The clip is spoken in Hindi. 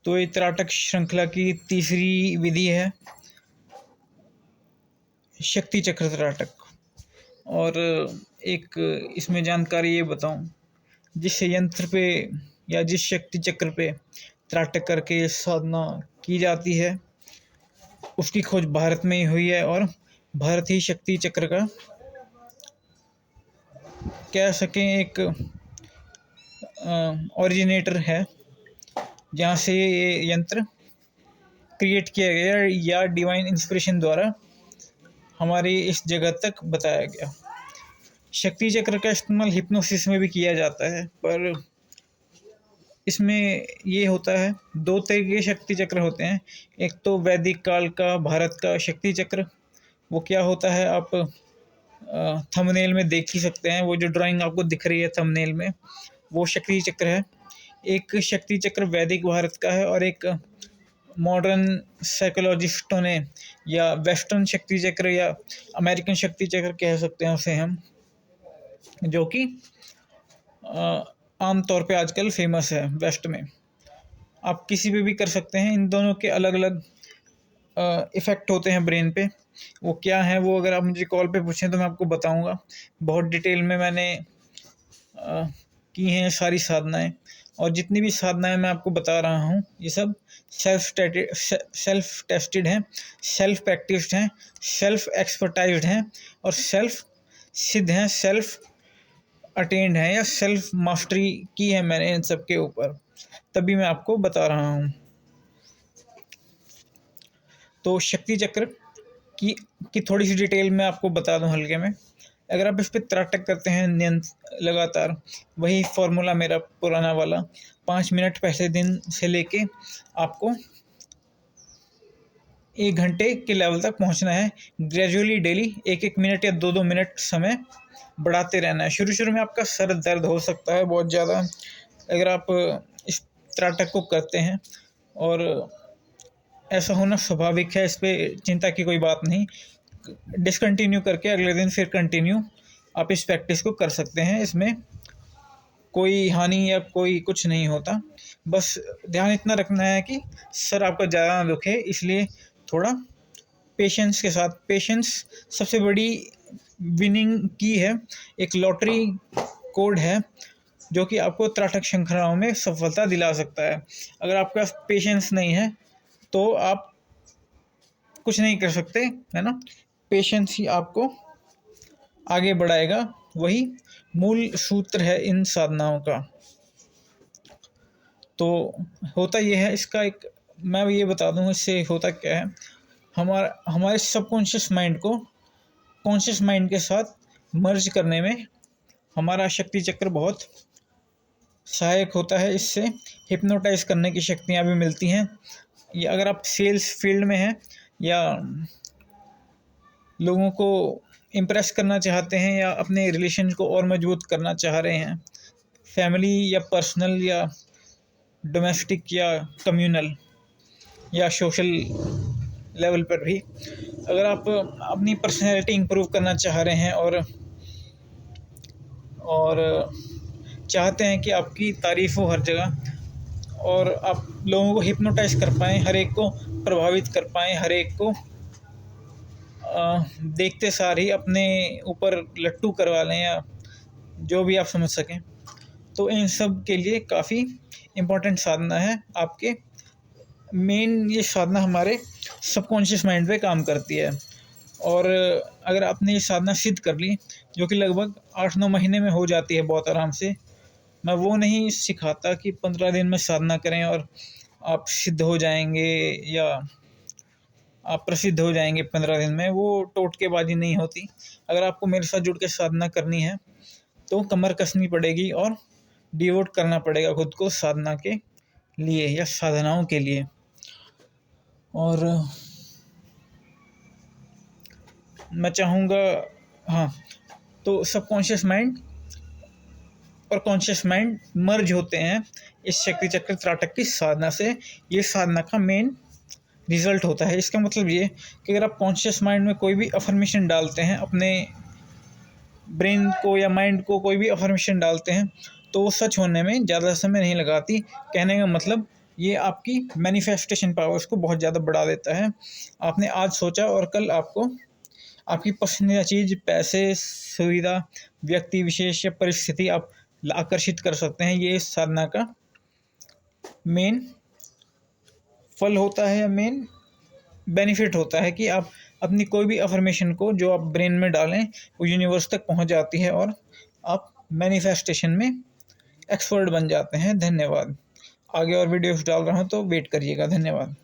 तो ये त्राटक श्रृंखला की तीसरी विधि है शक्ति चक्र त्राटक। और एक इसमें जानकारी ये बताऊं, जिस यंत्र पे या जिस शक्ति चक्र पे त्राटक करके साधना की जाती है उसकी खोज भारत में ही हुई है, और भारत ही शक्ति चक्र का कह सकें एक ओरिजिनेटर है, जहाँ से ये यंत्र क्रिएट किया गया या डिवाइन इंस्पिरेशन द्वारा हमारे इस जगत तक बताया गया। शक्ति चक्र का इस्तेमाल हिप्नोसिस में भी किया जाता है, पर इसमें ये होता है, दो तरह के शक्ति चक्र होते हैं। एक तो वैदिक काल का भारत का शक्ति चक्र, वो क्या होता है आप थंबनेल में देख ही सकते हैं, वो जो ड्राइंग आपको दिख रही है थंबनेल में वो शक्ति चक्र है। एक शक्ति चक्र वैदिक भारत का है, और एक मॉडर्न साइकोलॉजिस्टों ने या वेस्टर्न शक्ति चक्र या अमेरिकन शक्ति चक्र कह सकते हैं उसे हम, जो कि आम तौर पे आजकल फेमस है वेस्ट में। आप किसी पे भी कर सकते हैं। इन दोनों के अलग अलग इफ़ेक्ट होते हैं ब्रेन पे। वो क्या है वो अगर आप मुझे कॉल पे पूछें तो मैं आपको बताऊंगा। बहुत डिटेल में मैंने की हैं सारी साधनाएं, और जितनी भी साधनाएं मैं आपको बता रहा हूँ ये सब सेल्फ टेस्टेड हैं, सेल्फ प्रैक्टिस्ड हैं, सेल्फ एक्सपर्टाइज्ड हैं, और सेल्फ सिद्ध हैं, सेल्फ अटेंड है या सेल्फ मास्टरी की है मैंने इन सब के ऊपर, तभी मैं आपको बता रहा हूँ। तो शक्ति चक्र की थोड़ी सी डिटेल में आपको बता दूं हल्के में। अगर आप इस पर त्राटक करते हैं लगातार, वही फॉर्मूला मेरा पुराना वाला, 5 मिनट पहले दिन से लेके आपको 1 घंटे के लेवल तक पहुंचना है। ग्रेजुअली डेली 1-1 मिनट या 2-2 मिनट समय बढ़ाते रहना है। शुरू शुरू में आपका सर दर्द हो सकता है बहुत ज़्यादा अगर आप इस त्राटक को करते हैं, और ऐसा होना स्वाभाविक है, इस पर चिंता की कोई बात नहीं। डिसकंटिन्यू करके अगले दिन फिर कंटिन्यू आप इस प्रैक्टिस को कर सकते हैं। इसमें कोई हानि या कोई कुछ नहीं होता। बस ध्यान इतना रखना है कि सर आपका ज़्यादा ना दुखे, इसलिए थोड़ा पेशेंस के साथ। पेशेंस सबसे बड़ी विनिंग की है। एक लॉटरी कोड है जो कि आपको त्राटक श्रृंखलाओं में सफलता दिला सकता है। अगर आपके पास पेशेंस नहीं है तो आप कुछ नहीं कर सकते, है ना। पेशेंस ही आपको आगे बढ़ाएगा, वही मूल सूत्र है इन साधनाओं का। तो होता ये है, इसका एक मैं ये बता दूं इससे होता क्या है। हमारे सबकॉन्शियस माइंड को कॉन्शियस माइंड के साथ मर्ज करने में हमारा शक्ति चक्र बहुत सहायक होता है। इससे हिप्नोटाइज करने की शक्तियाँ भी मिलती हैं। या अगर आप सेल्स फील्ड में हैं या लोगों को इम्प्रेस करना चाहते हैं या अपने रिलेशन को और मजबूत करना चाह रहे हैं, फैमिली या पर्सनल या डोमेस्टिक या कम्युनल या सोशल लेवल पर भी, अगर आप अपनी पर्सनैलिटी इम्प्रूव करना चाह रहे हैं और चाहते हैं कि आपकी तारीफ़ हो हर जगह, और आप लोगों को हिप्नोटाइज कर पाएँ, हर एक को प्रभावित कर पाएँ, हर एक को देखते सार ही अपने ऊपर लट्टू करवा लें या जो भी आप समझ सकें, तो इन सब के लिए काफ़ी इम्पोर्टेंट साधना है। आपके मेन ये साधना हमारे सबकॉन्शियस माइंड पे काम करती है। और अगर आपने ये साधना सिद्ध कर ली, जो कि लगभग 8-9 महीने में हो जाती है बहुत आराम से। मैं वो नहीं सिखाता कि 15 दिन में साधना करें और आप सिद्ध हो जाएंगे या आप प्रसिद्ध हो जाएंगे 15 दिन में, वो टोटकेबाजी नहीं होती। अगर आपको मेरे साथ जुड़ के साधना करनी है तो कमर कसनी पड़ेगी और डिवोट करना पड़ेगा खुद को साधना के लिए या साधनाओं के लिए। और मैं चाहूँगा, हाँ, तो सबकॉन्शियस माइंड और कॉन्शियस माइंड मर्ज होते हैं इस शक्ति चक्र त्राटक की साधना से। ये साधना का मेन रिजल्ट होता है। इसका मतलब ये कि अगर आप कॉन्शियस माइंड में कोई भी अफर्मेशन डालते हैं, अपने ब्रेन को या माइंड को कोई भी अफर्मेशन डालते हैं, तो वो सच होने में ज़्यादा समय नहीं लगाती। कहने का मतलब ये आपकी मैनिफेस्टेशन पावर्स को बहुत ज़्यादा बढ़ा देता है। आपने आज सोचा और कल आपको आपकी पसंदीदा चीज़, पैसे, सुविधा, व्यक्ति विशेष या परिस्थिति आप आकर्षित कर सकते हैं। ये इस साधना का मेन फल होता है, या मेन बेनिफिट होता है कि आप अपनी कोई भी अफर्मेशन को जो आप ब्रेन में डालें वो यूनिवर्स तक पहुंच जाती है और आप मैनिफेस्टेशन में एक्सपर्ट बन जाते हैं। धन्यवाद। आगे और वीडियोस डाल रहा हूं तो वेट करिएगा। धन्यवाद।